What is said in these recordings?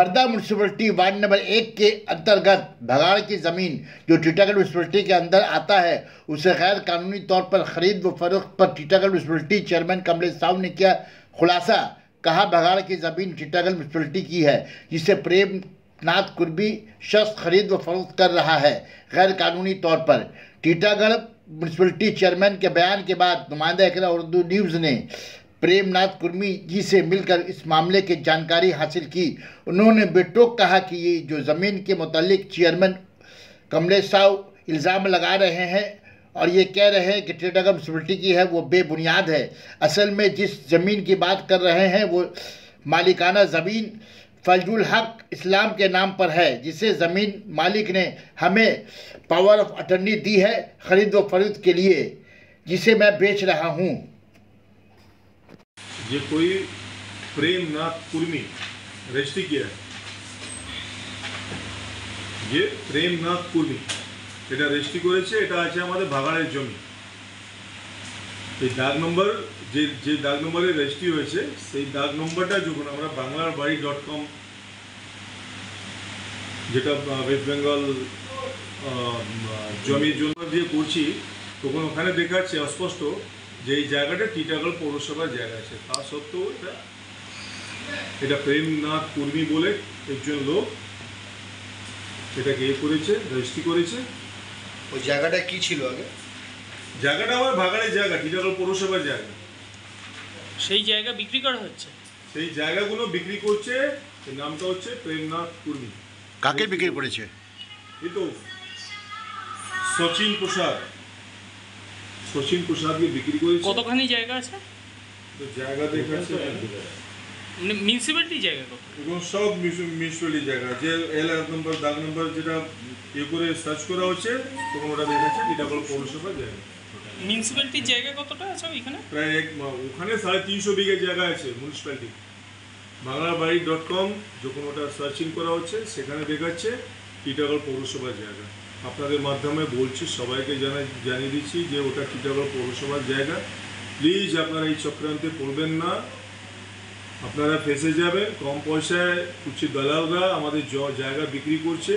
Harda municipality ward number 1 के अंतर्गत भगाड़ की ज़मीन जो टीटागढ़ म्यूनसिपलिटी के अंदर आता है उसे गैर कानूनी तौर पर खरीद व फरोख्त पर टीटागढ़ म्यूनसिपलिटी चेयरमैन कमलेश साहू ने किया खुलासा। कहा, भगाड़ की ज़मीन टीटागढ़ म्यूनसिपलिटी की है जिसे प्रेमनाथ कुर्मी शख्स खरीद व फरोख्त कर रहा है गैर कानूनी तौर पर। टीटागढ़ म्यूनसिपलिटी चेयरमैन के बयान के बाद नुमाइंदा इकरा उर्दू न्यूज़ ने प्रेमनाथ कुर्मी जी से मिलकर इस मामले की जानकारी हासिल की। उन्होंने बेटोक कहा कि ये जो ज़मीन के मुतालिक चेयरमैन कमलेश साहू इल्ज़ाम लगा रहे हैं और ये कह रहे हैं कि टीटागढ़ म्यूनसिपलिटी की है वो बेबुनियाद है। असल में जिस ज़मीन की बात कर रहे हैं वो मालिकाना ज़मीन फजलुल हक इस्लाम के नाम पर है, जिसे ज़मीन मालिक ने हमें पावर ऑफ अटर्नी दी है खरीद व फरोख्त के लिए, जिसे मैं बेच रहा हूँ। যে कोई प्रेमनाथ कुर्मी रजिस्ट्री किया है, যে প্রেমনাথ কুর্মি এটা রেজিস্ট্রি করেছে, এটা আছে আমাদের ভাগাড়ের জমি। এই দাগ নম্বর যে দাগ নম্বরে রেজিস্ট্রি হয়েছে সেই দাগ নম্বরটা যখন আমরা banglarbaড়ি.com যেটা ওয়েস্ট বেঙ্গল জমির জন্য দিয়ে করছি, তখন ওখানে দেখাচ্ছে অস্পষ্ট যে এই জায়গাটা টিটাগড় পৌরসভার জায়গা আছে। তা সত্ত্বেও এটা প্রেমনাথ কুর্মি বলে একজন লোক এটাকে করেছে, রেজিস্ট্রি করেছে। ওই জায়গাটা কি ছিল আগে? জায়গাটা আমার ভাগাড়ের জায়গা, টিটাগড় পৌরসভার জায়গা। সেই জায়গা বিক্রি করা হচ্ছে, সেই জায়গাগুলো বিক্রি করছে। এর নামটা হচ্ছে প্রেমনাথ কুর্মি। কাকে বিক্রি করেছে? এই তো সচিন প্রসাদকে বিক্রি করেছে। কতখানি জায়গা আছে? তো জায়গা দেখাচ্ছে মিউনিসিপ্যালিটি জায়গা কত? এবং সব মিউনিসিপ্যালিটি জায়গা, যে নম্বর দাগ নম্বর যেটা করে সার্চ করা হচ্ছে তখন ওটা দেখাচ্ছে টিটাগড় পৌরসভার জায়গা। মিউনিসিপ্যালিটির জায়গা কতটা আছে ওইখানে? প্রায় ওখানে 350 বিঘা জায়গা আছে মিউনিসিপ্যালিটি। banglarbaড়ি.com যখন ওটা সার্চিং করা হচ্ছে সেখানে দেখাচ্ছে টিটাগড় পৌরসভার জায়গা। আপনাদের মাধ্যমে বলছি, সবাইকে জানিয়ে দিচ্ছি যে ওটা টিটাগড় পৌরসভার জায়গা। প্লিজ আপনারা এই চক্রান্তে পড়বেন না, আপনারা ফেসে যাবেন। কম পয়সায় কিছু দালালরা আমাদের জায়গা বিক্রি করছে,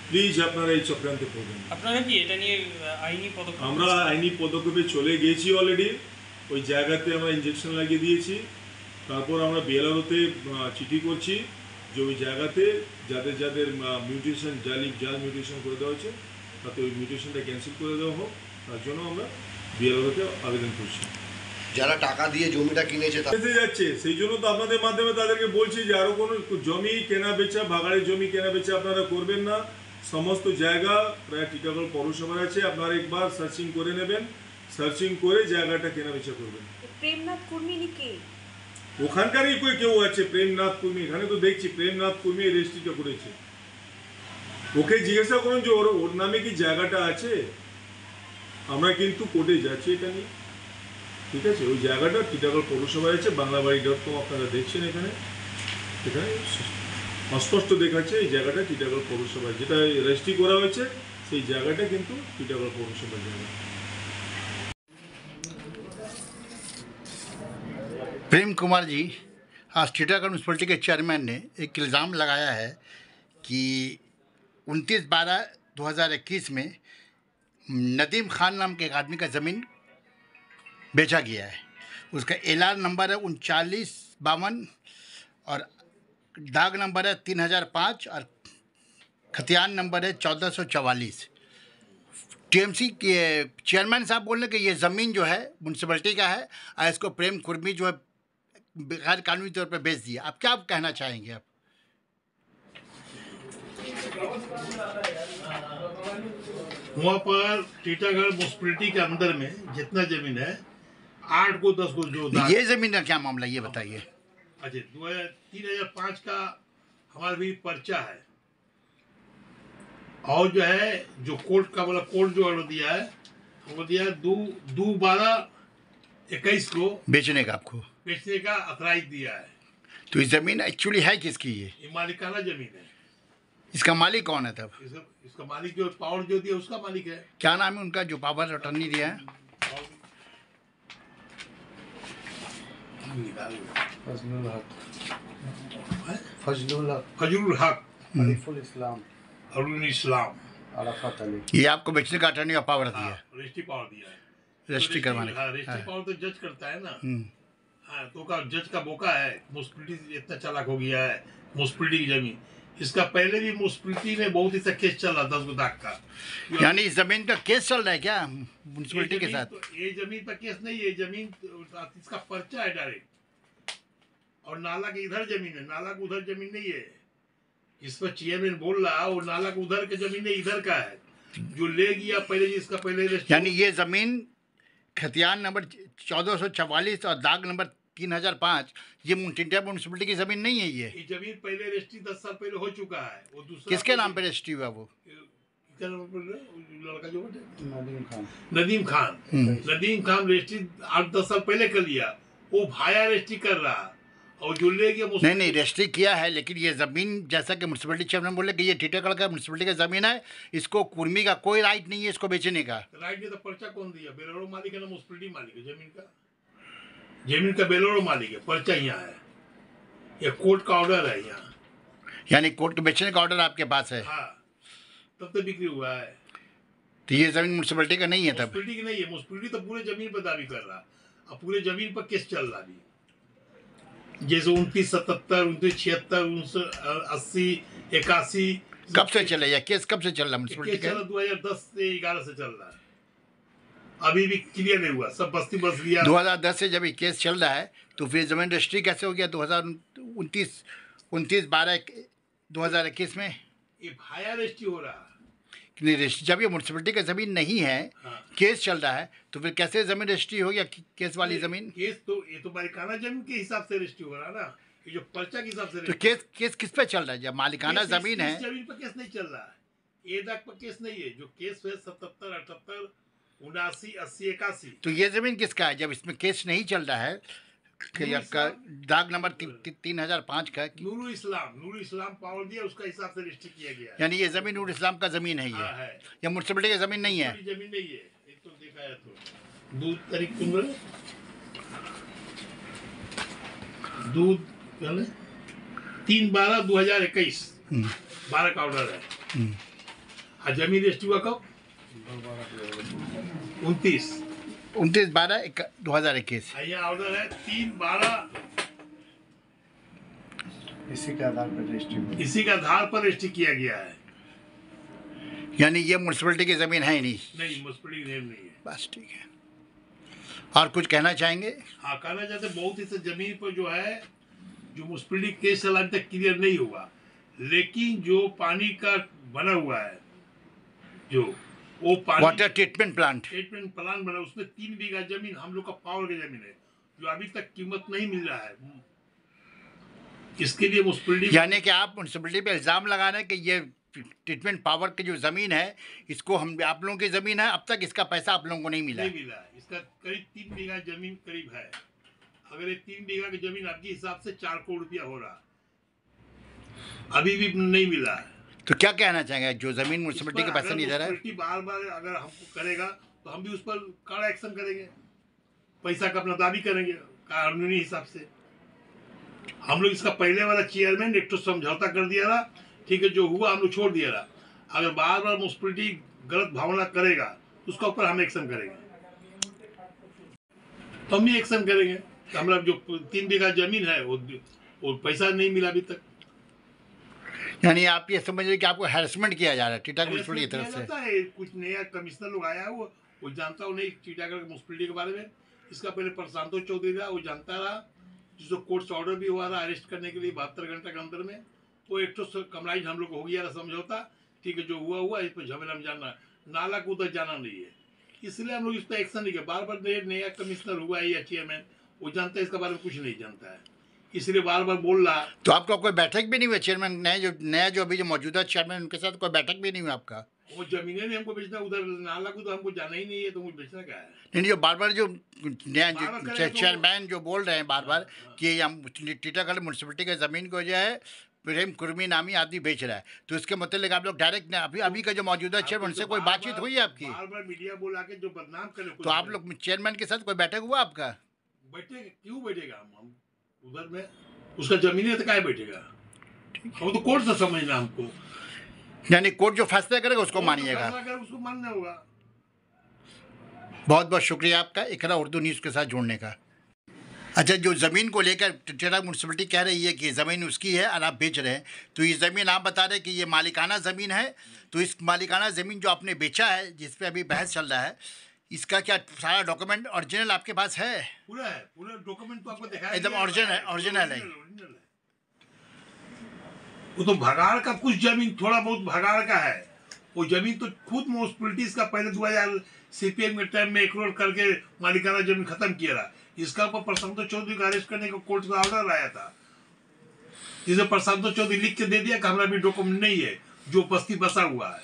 প্লিজ আপনারা এই চক্রান্তে পড়বেন। আপনারা কি এটা নিয়ে আইনি পদক্ষেপ? আমরা আইনি পদক্ষেপে চলে গিয়েছি অলরেডি। ওই জায়গাতে আমরা ইঞ্জেকশন লাগিয়ে দিয়েছি। তারপর আমরা বিএলআরওতে চিঠি করছি যে ওই জায়গাতে যাদের মিউটেশন জাল মিউটেশন করে দেওয়া হয়েছে তাতে ওই মিউটেশনটা ক্যান্সেল করে দেওয়া হোক, তার জন্য আমরা বিএলআরওতে আবেদন করছি। যারা টাকা দিয়ে জমিটা কিনেছে বেঁচে যাচ্ছে, সেই জন্য তো আপনাদের মাধ্যমে তাদেরকে বলছি যে আরও কোনো জমি কেনা বেচা, ভাগাড়ের জমি কেনা বেচা আপনারা করবেন না। সমস্ত জায়গা প্রায় টিটাগড় পৌরসভার আছে, আপনারা একবার সার্চিং করে নেবেন, সার্চিং করে জায়গাটা কেনা বেচা করবেন। প্রেমনাথ কুর্মি কে? ওখানকারই কেউ আছে প্রেমনাথ কুর্মি, এখানে তো দেখছি প্রেমনাথ কুর্মি রেজিস্ট্রিটা করেছে। ওকে জিজ্ঞাসা করুন যে ওর নামে কি জায়গাটা আছে। আমরা কিন্তু কোর্টে যাচ্ছি এটা নিয়ে, ঠিক আছে? ওই জায়গাটা টিটাগড় পৌরসভায় আছে, banglarbaড়ি.com আপনারা দেখছেন এখানে অস্পষ্ট দেখাচ্ছে এই জায়গাটা টিটাগড় পৌরসভায়, যেটা রেজিস্ট্রি করা হয়েছে সেই জায়গাটা কিন্তু টিটাগড় পৌরসভার জায়গা। प्रेम कुमार जी, आज टीटागढ़ म्यूनसिपलिटी के चेयरमैन ने एक इल्ज़ाम लगाया है कि 29/12/2021 में नदीम खान नाम के एक आदमी का ज़मीन बेचा गया है। उसका एलआर नंबर है 3952 और दाग नंबर है 3005 और खतियान नंबर है 1444। टीएमसी के चेयरमैन साहब बोल रहे कि ये ज़मीन जो है म्यूनसिपलिटी का है और इसको प्रेम कुर्मी जो है गैर कानूनी तौर पर बेच दिया। आप क्या कहना चाहेंगे? आप वहाँ पर टीटागढ़ म्यूनसिपलिटी के अंदर में जितना जमीन है 8 को 10 को जो ये ज़मीन का क्या मामला ये बताइए। अच्छा, 2005 का हमारा भी पर्चा है और जो है जो कोर्ट का बोला कोर्ट जो ऑर्डर दिया है वो दिया 2/12/21 को बेचने का, आपको बेचने का अथराइज दिया है। तो ये ज़मीन एक्चुअली है किसकी? ये मालिकाना जमीन है। इसका मालिक कौन है? तब इसका मालिक जो पावर जो दिया उसका मालिक है। क्या नाम है उनका जो पावर अटर्नी दिया है? फजलुल हक, फजलुल हक, अरीफुल इस्लाम, अरुण इस्लाम, अराफत अली। ये आपको बेचने का अटर्नी का पावर दिया है, रजिस्ट्री पावर दिया है। रजिस्ट्री करवाने का। हाँ, रजिस्ट्री पावर तो जज करता है ना। हम्म। हाँ, तो का जज का मौका है। म्युनिसिपैलिटी इतना चालाक हो गया है, म्युनिसिपैलिटी की जमीन। इसका पहले भी म्युनिसिपैलिटी में बहुत ही सा केस चल रहा था 10 लाख का। यानी इस जमीन का केस चल रहा है क्या म्यूनसिपैलिटी के साथ? ये जमीन पर केस नहीं है, जमीन इसका पर्चा है डायरेक्ट। और नाला के इधर जमीन है, नाला के उधर जमीन नहीं है। इस पर चेयरमैन बोल रहा वो नाला के उधर के जमीन नहीं, इधर का है जो ले गया पहले, जिसका पहले। यानी ये जमीन खतियान नंबर 1444 और दाग नंबर 3005 ये टिटलागढ़ म्यूनसिपैलिटी की जमीन नहीं है। ये जमीन पहले रजिस्ट्री 10 साल पहले हो चुका है। वो दूसरा किसके नाम पे रजिस्ट्री हुआ? वो क्या नाम पर लड़का जो नदीम खान। नदीम खान। नदीम खान रजिस्ट्री 8-10 साल पहले कर लिया। वो भाया रजिस्ट्री कर रहा और जो ले गया नहीं रजिस्ट्री किया है, लेकिन ये ज़मीन जैसा कि म्यूनसिपैलिटी चेयरमैन बोले कि ये टिटलागढ़ का म्यूनसिपैलिटी का ज़मीन है, इसको कुर्मी का कोई राइट नहीं है इसको बेचने का। राइट ने तो पर्चा कौन दिया? बेलोरो मालिक है ना, म्यूनसिपैलिटी मालिक है जमीन का। जमीन का बेलोरो मालिक है, पर्चा यहाँ है, ये कोर्ट का ऑर्डर है यहाँ। यानी कोर्ट के बेचने का ऑर्डर आपके पास है? हाँ, तब तो बिक्री हुआ है। तो ये ज़मीन म्यूनसिपैलिटी का नहीं है? तब म्यूनसिपैलिटी की नहीं है। म्यूनसिपैलिटी तो पूरे जमीन पर दावी कर रहा, अब पूरे जमीन पर केस चल रहा भी। जैसे 2977, 2976, 1980, 81। कब से चले या केस कब से चल रहा है म्यूनसिपैलिटी का? 2010 से 11 से चल रहा है, अभी भी क्लियर नहीं हुआ, सब बस्ती बस गया। 2010 से जब ये केस चल रहा है तो फिर जमीन रजिस्ट्री कैसे हो गया 29/12/2021 में? ये भाया रजिस्ट्री हो रहा। जब ये म्यूनसिपैलिटी का ज़मीन नहीं है, हाँ। केस चल रहा है, तो फिर कैसे ज़मीन रजिस्ट्री हो गया केस वाली ज़मीन? केस तो ये तो मालिकाना जमीन के हिसाब से रजिस्ट्री हो रहा ना, ये जो पर्चा के हिसाब से। तो केस किस पे चल रहा है? जब मालिकाना ज़मीन है, जमीन पर केस नहीं चल रहा है, ए दाग पर केस नहीं है। जो केस है 77, 78, 79, 80, 81। तो ये ज़मीन किसका है जब इसमें केस नहीं चल रहा है? दाग नंबर 3005 का। नूरुल इस्लाम पावर दिया, उसका हिसाब से रजिस्ट्री किया गया है। यानी ये ज़मीन नूरुल इस्लाम का ज़मीन है? हाँ, है। ये म्यूनसिपैलिटी की ज़मीन नहीं है? जमीन नहीं है, एक तो देखा है तो 2 तारीख 3/12/2021 12 का ऑर्डर है। हाँ, जमीन रजिस्ट्री हुआ कब? 29/12/2021। यहाँ ऑर्डर है 3/12। इसी के आधार पर रजिस्ट्री हुई। इसी के आधार पर रजिस्ट्री किया गया है। यानी ये म्यूनसिपैलिटी की ज़मीन है ही नहीं? नहीं, म्यूनसिपैलिटी नेम नहीं है। बस ठीक है। और कुछ कहना चाहेंगे? हाँ, कहना चाहते बहुत ही से जमीन पर जो है, जो म्यूनसिपैलिटी केस चला अभी तक क्लियर नहीं हुआ, लेकिन जो पानी का बना हुआ है, जो वो पानी वाटर ट्रीटमेंट प्लांट बना, उसमें 3 बीघा जमीन हम लोग का पावर की जमीन है, जो अभी तक कीमत नहीं मिल रहा है। इसके लिए म्यूनसिपैलिटी, यानी कि आप म्यूनसिपैलिटी पे इल्ज़ाम लगा रहे हैं कि ये ट्रीटमेंट पावर की जो ज़मीन है, इसको हम आप लोगों की ज़मीन है, अब तक इसका पैसा आप लोगों को नहीं मिला है। इसका करीब 3 बीघा जमीन करीब है। अगर ये 3 बीघा की जमीन आपके हिसाब से 4 करोड़ रुपया हो रहा, अभी भी नहीं मिला है। तो क्या कहना चाहेंगे? जो ज़मीन म्यूनसिपैलिटी के पैसा नहीं दे रहा है, बार बार अगर हमको करेगा तो हम भी उस पर कड़ा एक्शन करेंगे, पैसा का अपना दावी करेंगे कानूनी हिसाब से। हम लोग इसका पहले वाला चेयरमैन एक तो समझौता कर दिया रहा, ठीक है, जो हुआ हम लोग छोड़ दिया रहा। अगर बार बार म्यूनसिपैलिटी गलत भावना करेगा उसका ऊपर हम एक्शन करेंगे, तो हम भी एक्शन करेंगे। तो हमारा जो 3 बीघा जमीन है वो पैसा नहीं मिला अभी तक। यानी आप ये समझिए कि आपको हैरेसमेंट किया जा रहा है टिटलागढ़ म्यूनसिपैलिटी की तरफ से? कुछ नया कमिश्नर लोग आया है, वो जानता हो नहीं टिटलागढ़ म्यूनसिपैलिटी के बारे में। इसका पहले प्रशांतो चौधरी रहा, वो जानता रहा, जिसको कोर्ट से ऑर्डर भी हुआ रहा अरेस्ट करने के लिए 72 घंटे के अंदर में। वो एक तो कमराइज हम लोग को हो गया समझौता, ठीक है, जो हुआ इस पर झमेला में जाना, नाला को उधर जाना नहीं है, इसलिए हम लोग इस पर एक्शन नहीं किया। बार बार नया कमिश्नर हुआ है या चेयरमैन, वो जानता है इसके बारे में कुछ नहीं जानता है, इसलिए बार बार बोल रहा। तो आपका कोई बैठक भी नहीं हुआ चेयरमैन नया जो अभी जो मौजूदा चेयरमैन उनके साथ कोई बैठक भी नहीं हुआ आपका? वो जमीनें नहीं हमको बेचना, उधर नाला को तो हमको जाना ही नहीं है, तो मुझे बेचना क्या है? नहीं, जो बार बार जो नया चेयरमैन जो बोल रहे हैं बार बार कि हम टिटलागढ़ म्यूनसिपैलिटी की ज़मीन को जो है प्रेम कुर्मी नामी आदमी बेच रहा है, तो इसके मतलब आप लोग डायरेक्ट अभी का जो मौजूदा चेयरमैन उनसे कोई बातचीत हुई है आपकी? बार बार मीडिया बोला के जो बदनाम करे, तो आप लोग चेयरमैन के साथ कोई बैठक हुआ आपका? बैठे क्यों बैठेगा? हम उधर में उसका जमीन है तो क्या बैठेगा? वो तो कोर्ट से समझना हमको, यानी कोर्ट जो फैसला करेगा उसको मानिएगा। फैसला करे उसको मानना होगा। बहुत बहुत शुक्रिया आपका इकरा उर्दू न्यूज़ के साथ जुड़ने का। अच्छा, जो ज़मीन को लेकर टिटलागढ़ म्यूनसिपलिटी कह रही है कि ज़मीन उसकी है और आप बेच रहे हैं, तो ये ज़मीन आप बता रहे हैं कि ये मालिकाना ज़मीन है, तो इस मालिकाना ज़मीन जो आपने बेचा है, जिस पे अभी बहस चल रहा है, इसका क्या सारा डॉक्यूमेंट ओरिजिनल आपके पास है? पूरा है, पूरा डॉक्यूमेंट तो आपको दिखाया एकदम ओरिजिनल है। वो तो भगाड़ का कुछ जमीन थोड़ा बहुत भगाड़ का है, वो जमीन तो खुद म्यूनसिपलिटीज का पहले 2000 सीपीएम के टाइम में एक्रोल करके मालिकाना जमीन खत्म किया रहा। इसका ऊपर प्रशांत चौधरी को अरेस्ट करने का कोर्ट का ऑर्डर आया था, जिसे प्रशांत चौधरी लिख के दे दिया कि हमारा भी डॉक्यूमेंट नहीं है, जो बस्ती बसा हुआ है।